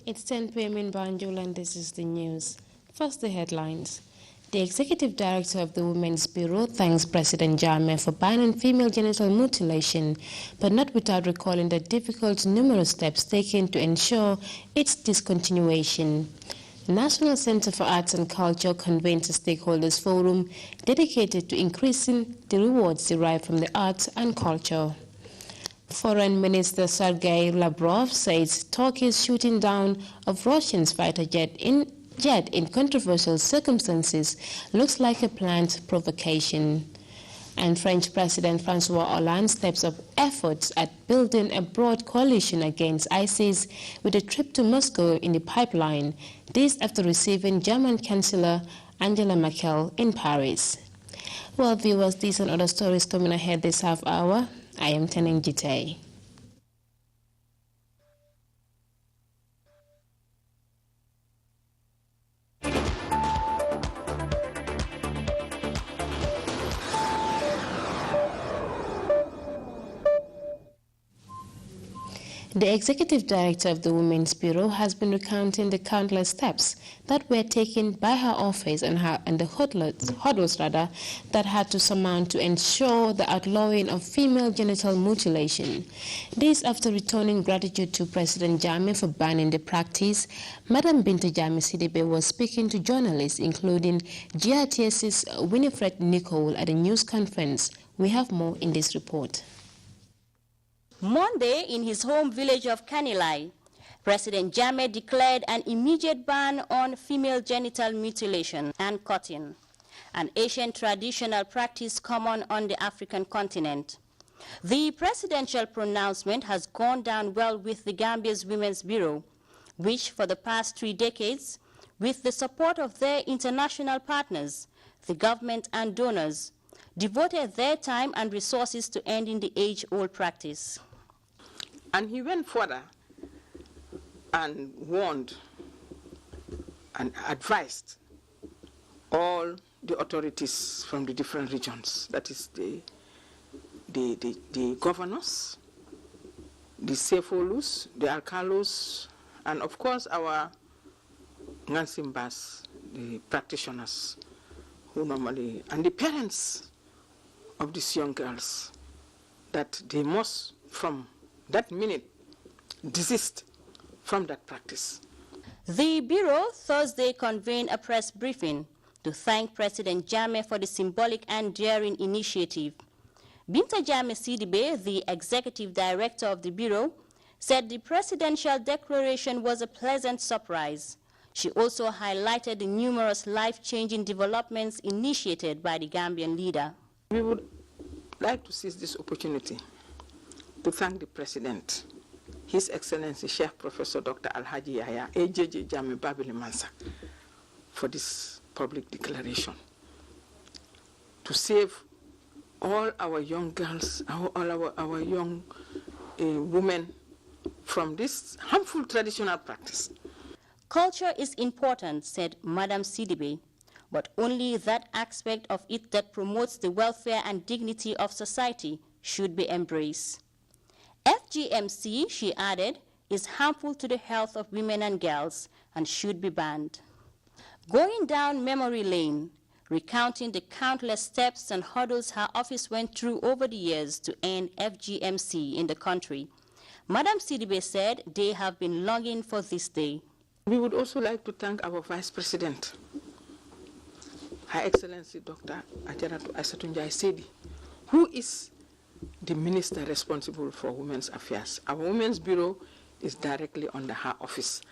It's 10 p.m. in Banjul and this is the news. First, the headlines. The Executive Director of the Women's Bureau thanks President Jammeh for banning female genital mutilation, but not without recalling the difficult numerous steps taken to ensure its discontinuation. The National Center for Arts and Culture convenes a stakeholders forum dedicated to increasing the rewards derived from the arts and culture. Foreign Minister Sergei Lavrov says Turkey's shooting down of Russia's fighter jet in controversial circumstances looks like a planned provocation. And French President François Hollande steps up efforts at building a broad coalition against ISIS with a trip to Moscow in the pipeline, this after receiving German Chancellor Angela Merkel in Paris. Well, viewers, these and other stories coming ahead this half hour. I am Tening Jite. The Executive Director of the Women's Bureau has been recounting the countless steps that were taken by her office and the hurdles that had to surmount to ensure the outlawing of female genital mutilation. This after returning gratitude to President Jammeh for banning the practice. Madam Binta Jammeh Sidibe was speaking to journalists, including GRTS's Winifred Nicole at a news conference. We have more in this report. Monday, in his home village of Kanilai, President Jammeh declared an immediate ban on female genital mutilation and cutting, an Asian traditional practice common on the African continent. The presidential pronouncement has gone down well with the Gambia's Women's Bureau, which for the past 3 decades, with the support of their international partners, the government and donors, devoted their time and resources to ending the age-old practice. And he went further and warned and advised all the authorities from the different regions, that is the governors, the Sefolus, the Alcalos, and of course our Ngansimbas, the practitioners who normally, and the parents of these young girls, that they must from that minute desist from that practice. The Bureau Thursday convened a press briefing to thank President Jammeh for the symbolic and daring initiative. Binta Jammeh Sidibe, the executive director of the Bureau, said the presidential declaration was a pleasant surprise. She also highlighted the numerous life-changing developments initiated by the Gambian leader. We would like to seize this opportunity to thank the President, His Excellency Sheikh Professor Dr. Alhaji Yahya AJJ Jammeh Babili Mansa, for this public declaration to save all our young girls, all our young women from this harmful traditional practice. Culture is important, said Madam Sidibe, but only that aspect of it that promotes the welfare and dignity of society should be embraced. FGMC, she added, is harmful to the health of women and girls and should be banned. Going down memory lane, recounting the countless steps and hurdles her office went through over the years to end FGMC in the country, Madam Sidibe said they have been longing for this day. We would also like to thank our Vice President, Her Excellency Dr. Ajaratu Asatunjai Sedi, who is the minister responsible for women's affairs. Our Women's Bureau is directly under her office,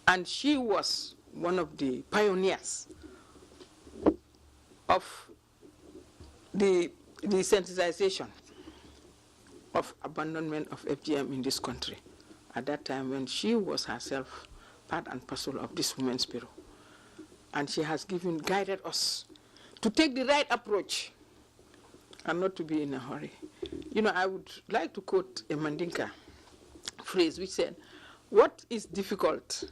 and she was one of the pioneers of the sensitization of abandonment of FGM in this country. At that time when she was herself part and parcel of this Women's Bureau. And she has guided us to take the right approach and not to be in a hurry. You know, I would like to quote a Mandinka phrase which said, what is difficult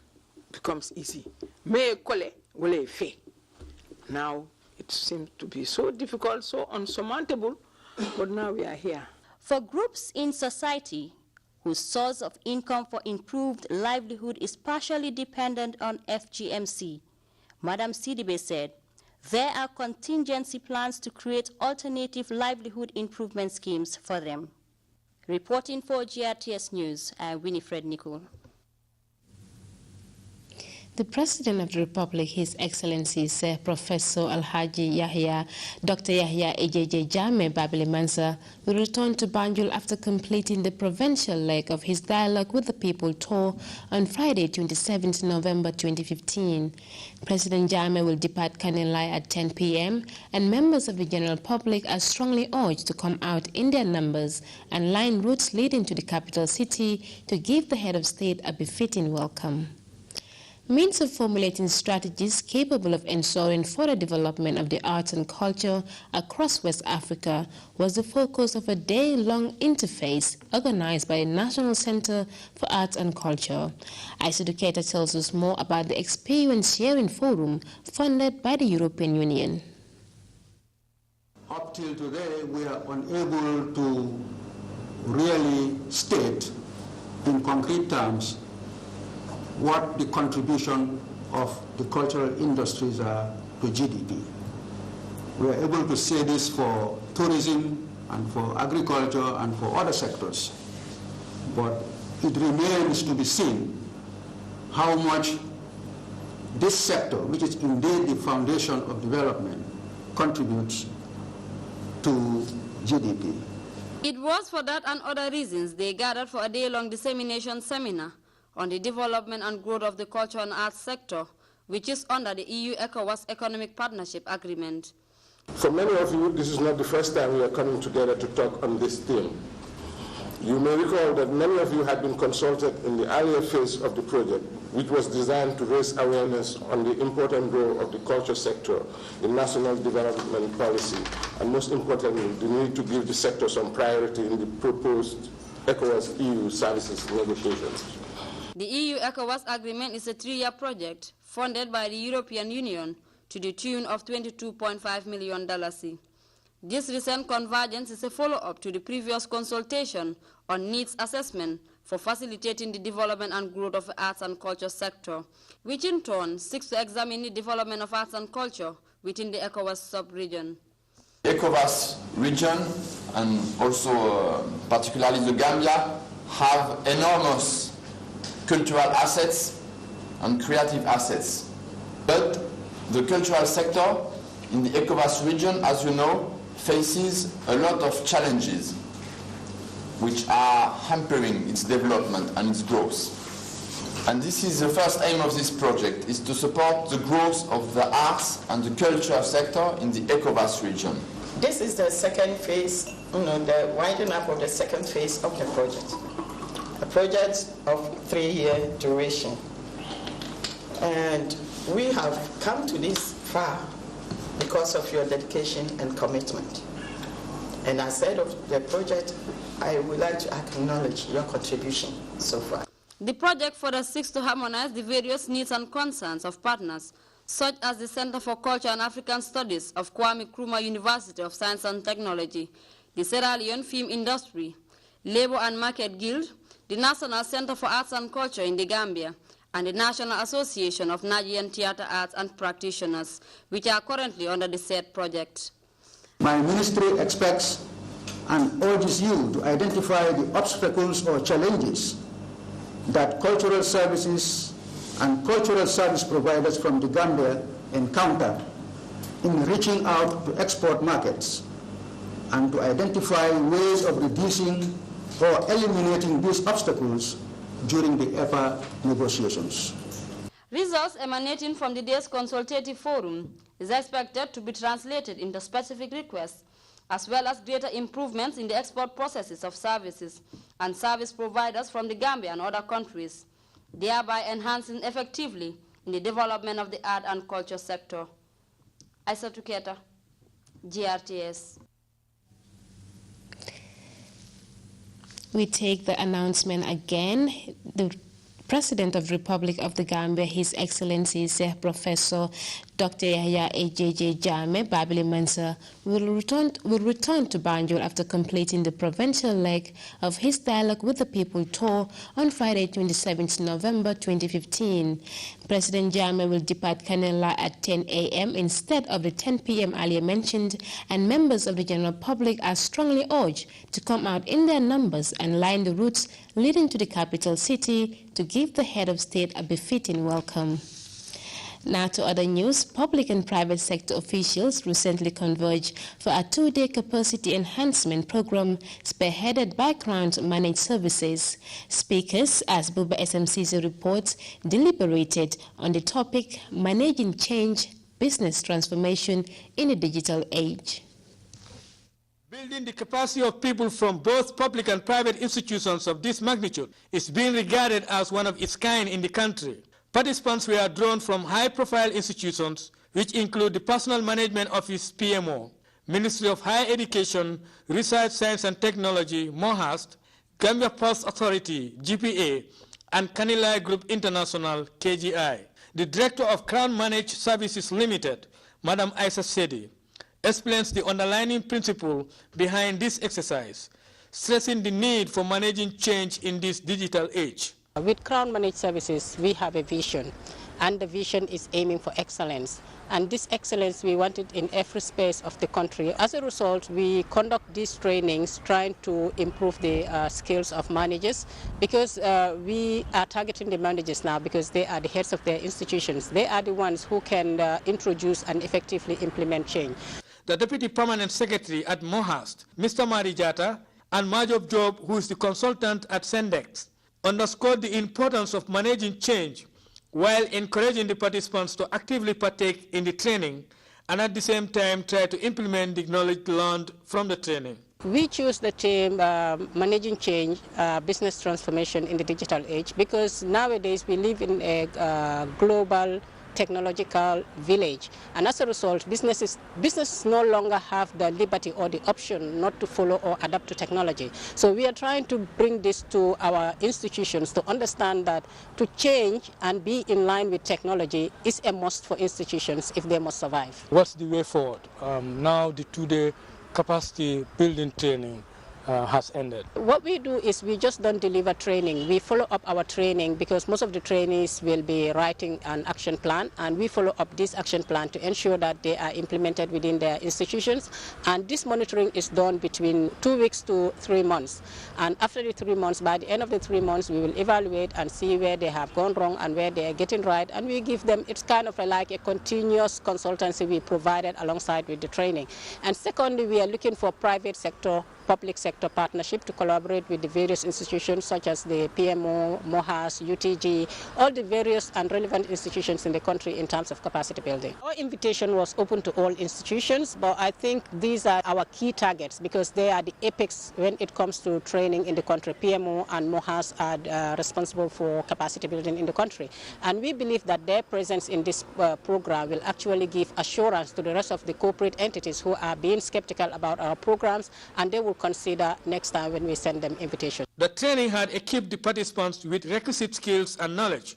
becomes easy. Me kole wole fe. Now it seems to be so difficult, so unsurmountable, but now we are here. For groups in society whose source of income for improved livelihood is partially dependent on FGMC, Madam Sidibe said, there are contingency plans to create alternative livelihood improvement schemes for them. Reporting for GRTS News, I'm Winifred Nicole. The President of the Republic, His Excellency Sir Professor Alhaji Yahya, Dr. Yahya Ejeje Jammeh Babili Mansa, will return to Banjul after completing the provincial leg of his Dialogue with the People tour on Friday, 27 November 2015. President Jammeh will depart Kanilai at 10 p.m. and members of the general public are strongly urged to come out in their numbers and line routes leading to the capital city to give the head of state a befitting welcome. Means of formulating strategies capable of ensuring further development of the arts and culture across West Africa was the focus of a day-long interface organized by the National Center for Arts and Culture. Educator tells us more about the Experience Sharing Forum funded by the European Union. Up till today, we are unable to really state in concrete terms what the contribution of the cultural industries are to GDP. We are able to say this for tourism and for agriculture and for other sectors, but it remains to be seen how much this sector, which is indeed the foundation of development, contributes to GDP. It was for that and other reasons they gathered for a day-long dissemination seminar on the development and growth of the culture and arts sector, which is under the EU-ECOWAS Economic Partnership Agreement. For many of you, this is not the first time we are coming together to talk on this theme. You may recall that many of you had been consulted in the earlier phase of the project, which was designed to raise awareness on the important role of the culture sector in national development policy, and most importantly, the need to give the sector some priority in the proposed ECOWAS-EU services negotiations. The EU-ECOWAS agreement is a 3-year project funded by the European Union to the tune of $22.5 million. This recent convergence is a follow-up to the previous consultation on needs assessment for facilitating the development and growth of the arts and culture sector, which in turn seeks to examine the development of arts and culture within the ECOWAS sub-region. The ECOWAS region, and also particularly the Gambia, have enormous cultural assets and creative assets. But the cultural sector in the ECOWAS region, as you know, faces a lot of challenges which are hampering its development and its growth. And this is the first aim of this project, is to support the growth of the arts and the culture sector in the ECOWAS region. This is the second phase, the winding up of the second phase of the project. A project of 3-year duration. And we have come to this far because of your dedication and commitment. And as head of the project, I would like to acknowledge your contribution so far. The project further seeks to harmonize the various needs and concerns of partners, such as the Center for Culture and African Studies of Kwame Nkrumah University of Science and Technology, the Sierra Leone Film Industry, Labour and Market Guild, the National Center for Arts and Culture in the Gambia, and the National Association of Nigerian Theatre Arts and Practitioners, which are currently under the said project. My ministry expects and urges you to identify the obstacles or challenges that cultural services and cultural service providers from the Gambia encounter in reaching out to export markets, and to identify ways of reducing or eliminating these obstacles during the EPA negotiations. Results emanating from the day's consultative forum is expected to be translated into specific requests, as well as greater improvements in the export processes of services and service providers from the Gambia and other countries. thereby enhancing effectively in the development of the art and culture sector. Aisa Tuketa, GRTS. We take the announcement again. The President of the Republic of the Gambia, His Excellency Professor Dr. Yahya AJJ Jammeh Babili Mensah will return to Banjul after completing the provincial leg of his Dialogue with the People tour on Friday, 27th November 2015. President Jammeh will depart Canela at 10 a.m. instead of the 10 p.m. earlier mentioned, and members of the general public are strongly urged to come out in their numbers and line the routes leading to the capital city to give the head of state a befitting welcome. Now to other news. Public and private sector officials recently converged for a 2-day capacity enhancement program spearheaded by Crown Managed Services. Speakers, as Buba SMCC reports, deliberated on the topic Managing Change, Business Transformation in a Digital Age. Building the capacity of people from both public and private institutions of this magnitude is being regarded as one of its kind in the country. Participants were drawn from high-profile institutions, which include the Personal Management Office, PMO, Ministry of Higher Education, Research, Science and Technology, MOHAST, Gambia Post Authority, GPA, and Kanilai Group International, KGI. The Director of Crown Managed Services Limited, Madam Aisa Sedi, explains the underlying principle behind this exercise, stressing the need for managing change in this digital age. With Crown Managed Services, we have a vision, and the vision is aiming for excellence. And this excellence, we want it in every space of the country. As a result, we conduct these trainings trying to improve the skills of managers, because we are targeting the managers now because they are the heads of their institutions. They are the ones who can introduce and effectively implement change. The Deputy Permanent Secretary at MOHAST, Mr. Marijata, and Majob Job, who is the consultant at Sendex, underscored the importance of managing change while encouraging the participants to actively partake in the training and at the same time try to implement the knowledge learned from the training. We choose the term Managing Change, Business Transformation in the Digital Age, because nowadays we live in a global technological village, and as a result, businesses no longer have the liberty or the option not to follow or adapt to technology. So we are trying to bring this to our institutions to understand that to change and be in line with technology is a must for institutions if they must survive. What's the way forward? Now the 2-day capacity building training has ended. What we do is we just don't deliver training. We follow up our training, because most of the trainees will be writing an action plan, and we follow up this action plan to ensure that they are implemented within their institutions. And this monitoring is done between 2 weeks to 3 months. And after the 3 months, by the end of the 3 months, we will evaluate and see where they have gone wrong and where they are getting right. And we give them, it's kind of like a continuous consultancy we provided alongside with the training. And secondly, we are looking for private sector, public sector partnership to collaborate with the various institutions such as the PMO, MOHAS, UTG, all the various and relevant institutions in the country in terms of capacity building. Our invitation was open to all institutions, but I think these are our key targets because they are the apex when it comes to training in the country. PMO and MOHAS are responsible for capacity building in the country. And we believe that their presence in this program will actually give assurance to the rest of the corporate entities who are being skeptical about our programs, and they will consider next time when we send them invitations. The training had equipped the participants with requisite skills and knowledge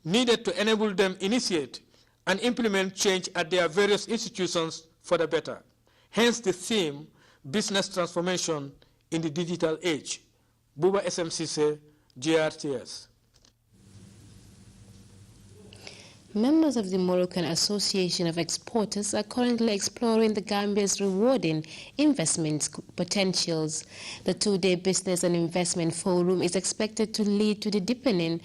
needed to enable them initiate and implement change at their various institutions for the better. Hence the theme, Business Transformation in the Digital Age. Buba SMCC, GRTS. Members of the Moroccan Association of Exporters are currently exploring the Gambia's rewarding investment potentials. The 2-day Business and Investment Forum is expected to lead to the deepening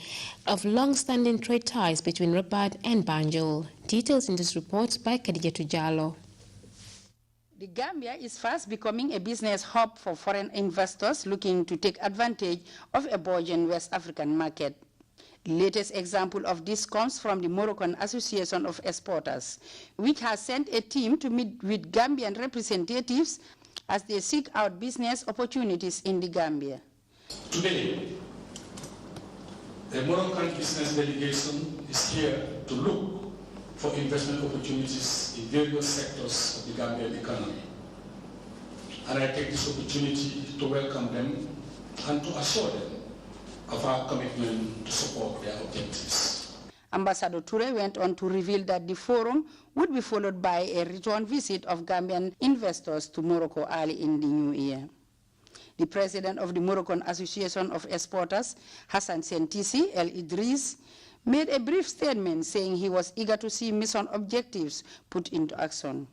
of long-standing trade ties between Rabat and Banjul. Details in this report by Khadija Tujalo. The Gambia is fast becoming a business hub for foreign investors looking to take advantage of a burgeoning West African market. The latest example of this comes from the Moroccan Association of Exporters, which has sent a team to meet with Gambian representatives as they seek out business opportunities in the Gambia. Today, The Moroccan business delegation is here to look for investment opportunities in various sectors of the Gambian economy. And I take this opportunity to welcome them and to assure them of our commitment to support their objectives. Ambassador Toure went on to reveal that the forum would be followed by a return visit of Gambian investors to Morocco early in the new year. The president of the Moroccan Association of Exporters, Hassan Sentisi El Idris, made a brief statement saying he was eager to see mission objectives put into action.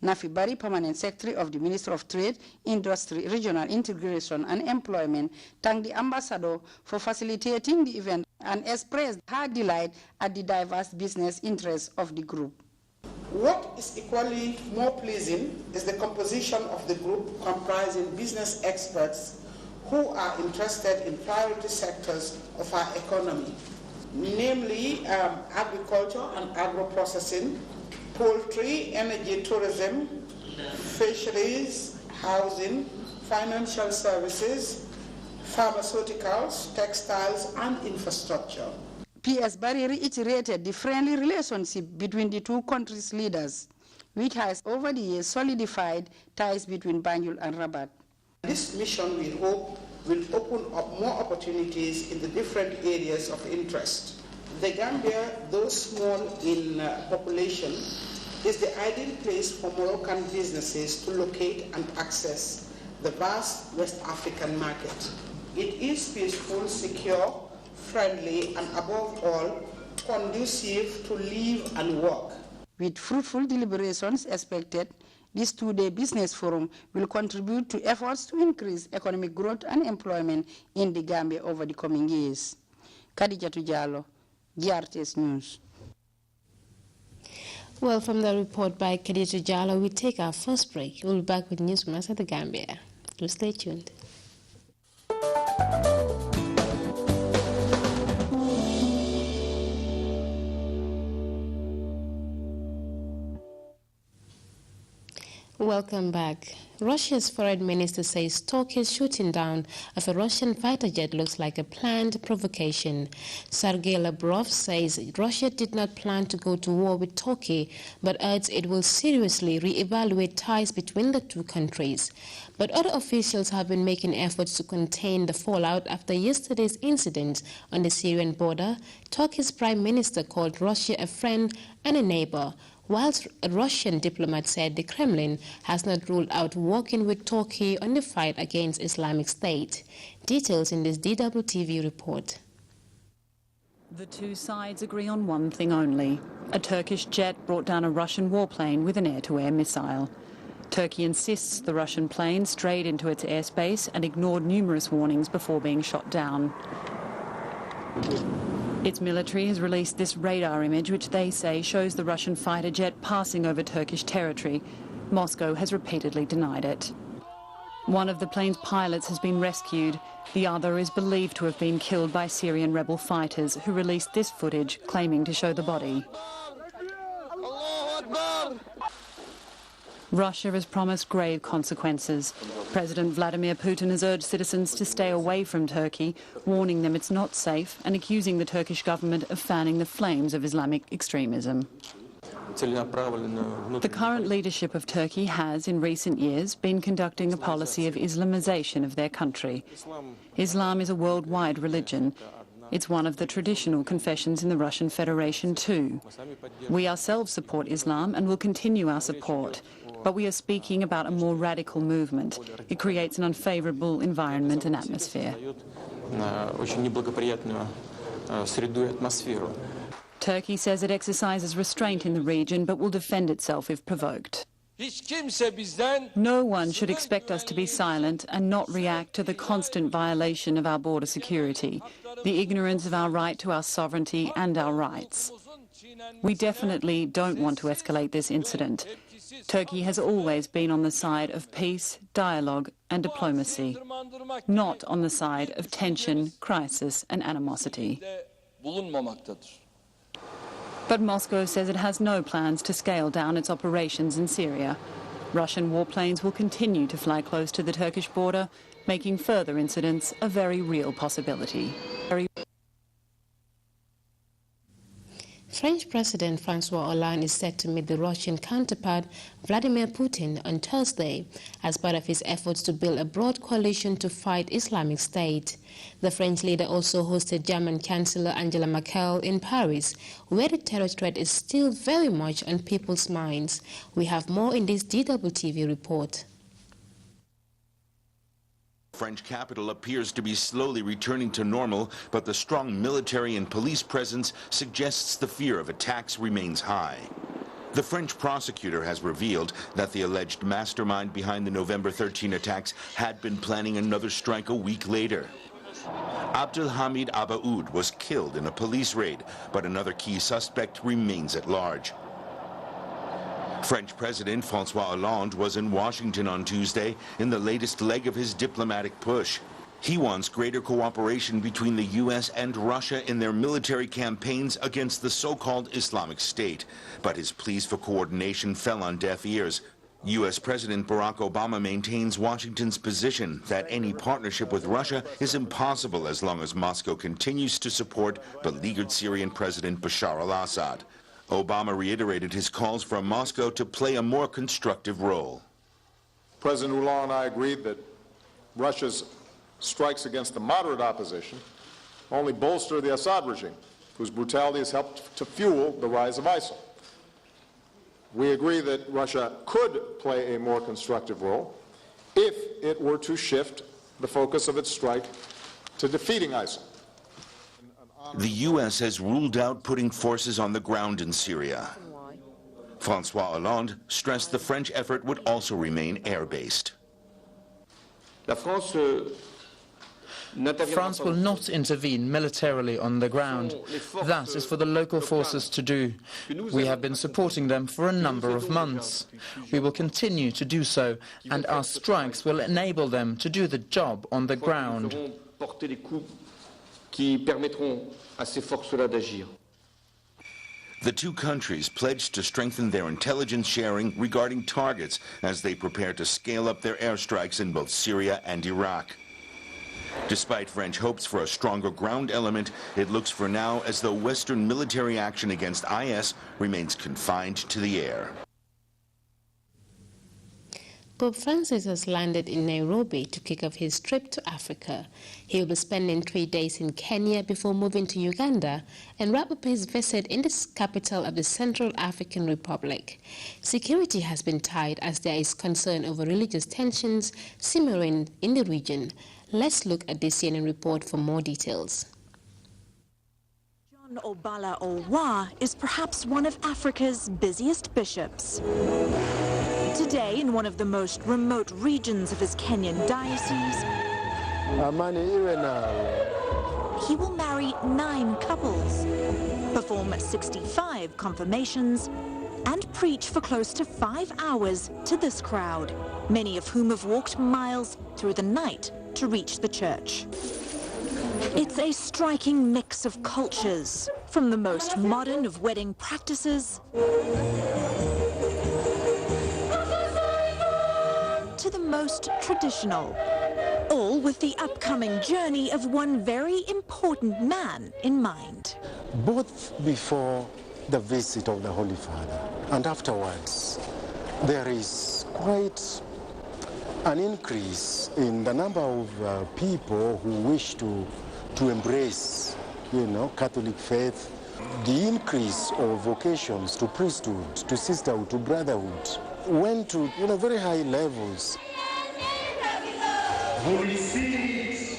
Nafi Bari, Permanent Secretary of the Ministry of Trade, Industry, Regional Integration and Employment, thanked the ambassador for facilitating the event and expressed her delight at the diverse business interests of the group. What is equally more pleasing is the composition of the group comprising business experts who are interested in priority sectors of our economy, namely agriculture and agro-processing, poultry, energy, tourism, fisheries, housing, financial services, pharmaceuticals, textiles, and infrastructure. P.S. Barry reiterated the friendly relationship between the two countries' leaders, which has over the years solidified ties between Banjul and Rabat. This mission, we hope, will open up more opportunities in the different areas of interest. The Gambia, though small in population, is the ideal place for Moroccan businesses to locate and access the vast West African market. It is peaceful, secure, friendly, and above all, conducive to live and work. With fruitful deliberations expected, this two-day business forum will contribute to efforts to increase economic growth and employment in the Gambia over the coming years. Khadija Tujalo, Grts News. Well, from the report by Khadija Tujalo, we take our first break. We'll be back with news from outside the Gambia. So stay tuned. Welcome back. Russia's foreign minister says Turkey's shooting down of a Russian fighter jet looks like a planned provocation. Sergei Lavrov says Russia did not plan to go to war with Turkey, but adds it will seriously re-evaluate ties between the two countries. But other officials have been making efforts to contain the fallout after yesterday's incident on the Syrian border. Turkey's prime minister called Russia a friend and a neighbor, whilst a Russian diplomat said the Kremlin has not ruled out working with Turkey on the fight against Islamic State. Details in this DWTV report. The two sides agree on one thing only. A Turkish jet brought down a Russian warplane with an air-to-air missile. Turkey insists the Russian plane strayed into its airspace and ignored numerous warnings before being shot down. Its military has released this radar image, which they say shows the Russian fighter jet passing over Turkish territory. Moscow has repeatedly denied it. One of the plane's pilots has been rescued. The other is believed to have been killed by Syrian rebel fighters, who released this footage claiming to show the body. Russia has promised grave consequences. President Vladimir Putin has urged citizens to stay away from Turkey, warning them it's not safe and accusing the Turkish government of fanning the flames of Islamic extremism. The current leadership of Turkey has, in recent years, been conducting a policy of Islamization of their country. Islam is a worldwide religion. It's one of the traditional confessions in the Russian Federation too. We ourselves support Islam and will continue our support. But we are speaking about a more radical movement. It creates an unfavourable environment and atmosphere. Turkey says it exercises restraint in the region but will defend itself if provoked. No one should expect us to be silent and not react to the constant violation of our border security, the ignorance of our right to our sovereignty and our rights. We definitely don't want to escalate this incident. Turkey has always been on the side of peace, dialogue and diplomacy, not on the side of tension, crisis and animosity. But Moscow says it has no plans to scale down its operations in Syria. Russian warplanes will continue to fly close to the Turkish border, making further incidents a very real possibility. French President François Hollande is set to meet the Russian counterpart Vladimir Putin on Thursday as part of his efforts to build a broad coalition to fight Islamic State. The French leader also hosted German Chancellor Angela Merkel in Paris, where the terror threat is still very much on people's minds. We have more in this DWTV report. French capital appears to be slowly returning to normal, but the strong military and police presence suggests the fear of attacks remains high. The French prosecutor has revealed that the alleged mastermind behind the November 13 attacks had been planning another strike a week later. Abdelhamid Abaoud was killed in a police raid, but another key suspect remains at large. French President François Hollande was in Washington on Tuesday in the latest leg of his diplomatic push. He wants greater cooperation between the U.S. and Russia in their military campaigns against the so-called Islamic State, but his pleas for coordination fell on deaf ears. U.S. President Barack Obama maintains Washington's position that any partnership with Russia is impossible as long as Moscow continues to support beleaguered Syrian President Bashar al-Assad. Obama reiterated his calls for Moscow to play a more constructive role. President Hollande and I agreed that Russia's strikes against the moderate opposition only bolster the Assad regime, whose brutality has helped to fuel the rise of ISIL. We agree that Russia could play a more constructive role if it were to shift the focus of its strike to defeating ISIL. The U.S. has ruled out putting forces on the ground in Syria. François Hollande stressed the French effort would also remain air-based. France will not intervene militarily on the ground. That is for the local forces to do. We have been supporting them for a number of months. We will continue to do so, and our strikes will enable them to do the job on the ground. The two countries pledged to strengthen their intelligence sharing regarding targets as they prepare to scale up their airstrikes in both Syria and Iraq. Despite French hopes for a stronger ground element, it looks for now as though Western military action against IS remains confined to the air. Pope Francis has landed in Nairobi to kick off his trip to Africa. He will be spending 3 days in Kenya before moving to Uganda and wrap up his visit in the capital of the Central African Republic. Security has been tight as there is concern over religious tensions simmering in the region. Let's look at this CNN report for more details. John Obala Owa is perhaps one of Africa's busiest bishops. Today, in one of the most remote regions of his Kenyan diocese, he will marry 9 couples, perform 65 confirmations, and preach for close to 5 hours to this crowd, many of whom have walked miles through the night to reach the church. It's a striking mix of cultures, from the most modern of wedding practices to the most traditional, all with the upcoming journey of one very important man in mind. Both before the visit of the Holy Father and afterwards, there is quite an increase in the number of people who wish to embrace, Catholic faith. The increase of vocations to priesthood, to sisterhood, to brotherhood went to very high levels. Holy Spirit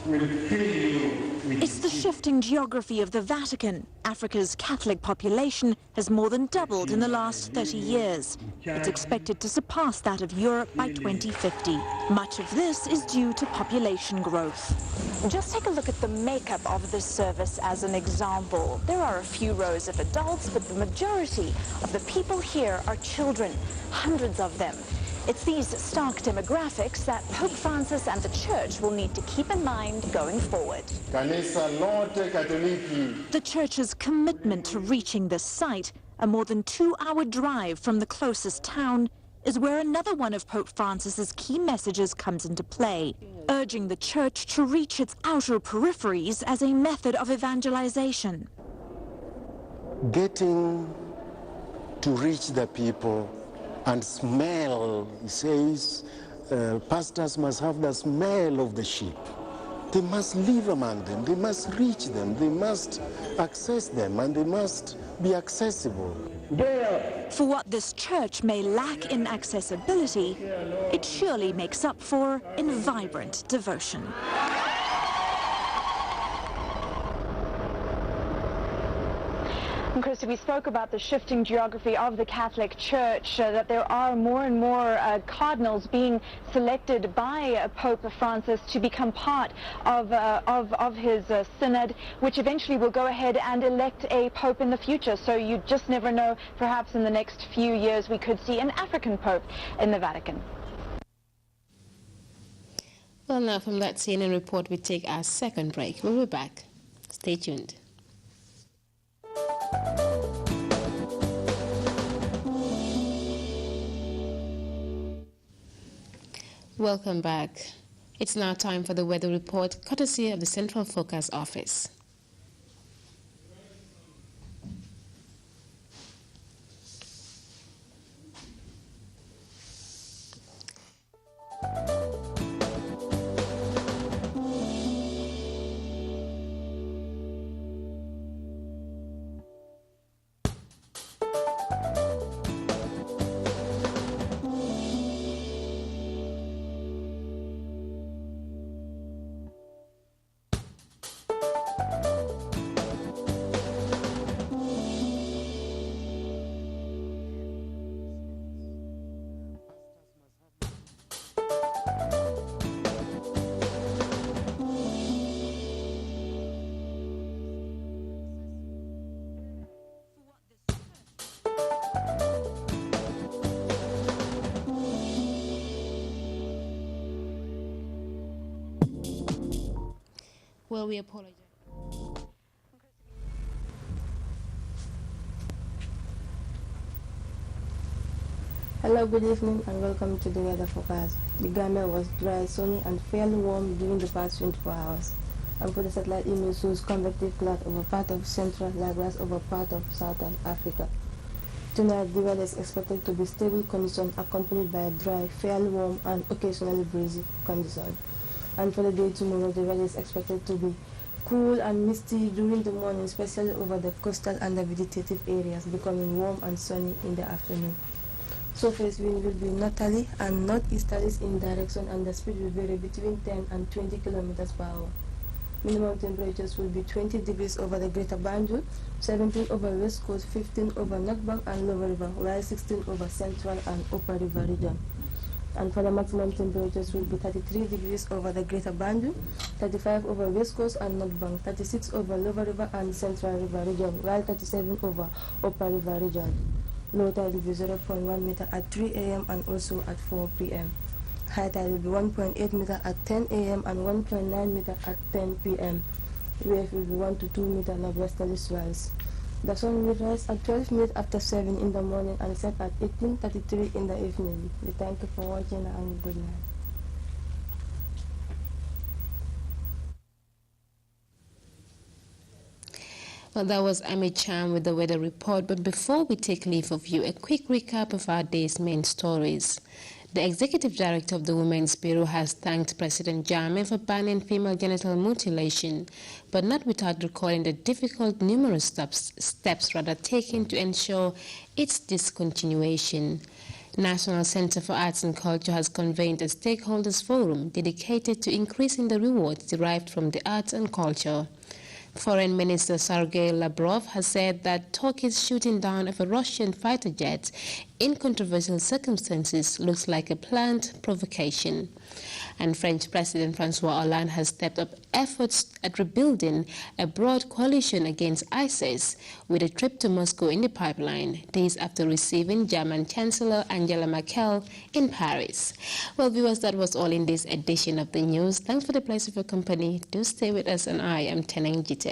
will fill you. It's the shifting geography of the Vatican. Africa's Catholic population has more than doubled in the last 30 years. It's expected to surpass that of Europe by 2050. Much of this is due to population growth. Just take a look at the makeup of this service as an example. There are a few rows of adults, but the majority of the people here are children, hundreds of them. It's these stark demographics that Pope Francis and the Church will need to keep in mind going forward. The Church's commitment to reaching this site, a more than 2-hour drive from the closest town, is where another one of Pope Francis's key messages comes into play, urging the Church to reach its outer peripheries as a method of evangelization. getting to reach the people and smell. He says pastors must have the smell of the sheep. They must live among them, they must reach them, they must access them, and they must be accessible. For what this church may lack in accessibility, it surely makes up for in vibrant devotion. Christy, we spoke about the shifting geography of the Catholic Church, that there are more and more cardinals being selected by Pope Francis to become part of his synod, which eventually will go ahead and elect a pope in the future. So you just never know, perhaps in the next few years we could see an African pope in the Vatican. Well, now from that CNN report, we take our second break. We'll be back. Stay tuned. Welcome back. It's now time for the weather report, courtesy of the Central Focus Office. Well, we apologize. Hello, good evening and welcome to the weather forecast. The Gambia was dry, sunny and fairly warm during the past 24 hours. And for the satellite image shows convective cloud over part of Central, likewise over part of Southern Africa. Tonight, the weather is expected to be stable condition accompanied by a dry, fairly warm and occasionally breezy condition. And for the day tomorrow, the weather is expected to be cool and misty during the morning, especially over the coastal and the vegetative areas, becoming warm and sunny in the afternoon. Surface wind will be northerly and northeasterlies in direction, and the speed will vary between 10 and 20 kilometers per hour. Minimum temperatures will be 20 degrees over the Greater Banjul, 17 over West Coast, 15 over North Bank and Lower River, while 16 over Central and Upper River region. And for the maximum temperatures will be 33 degrees over the Greater Banjul, 35 over West Coast and North Bank, 36 over Lower River and Central River region, while 37 over Upper River region. Low tide will be 0.1 meter at 3 a.m. and also at 4 p.m. High tide will be 1.8 meter at 10 a.m. and 1.9 meter at 10 p.m. Wave will be 1 to 2 meter northwesterly swells. The sun will rise at 12 minutes after 7 in the morning and set at 18:33 in the evening. We thank you for watching and good night. Well, that was Amy Chan with the weather report. But before we take leave of you, a quick recap of our day's main stories. The executive director of the Women's Bureau has thanked President Jammeh for banning female genital mutilation, but not without recalling the difficult numerous steps taken to ensure its discontinuation. National Center for Arts and Culture has convened a stakeholders forum dedicated to increasing the rewards derived from the arts and culture. Foreign Minister Sergei Lavrov has said that Turkey's shooting down of a Russian fighter jet in controversial circumstances looks like a planned provocation. And French President François Hollande has stepped up efforts at rebuilding a broad coalition against ISIS with a trip to Moscow in the pipeline, days after receiving German Chancellor Angela Merkel in Paris. Well, viewers, that was all in this edition of the news. Thanks for the place of your company. Do stay with us, and I am Teneng Jite.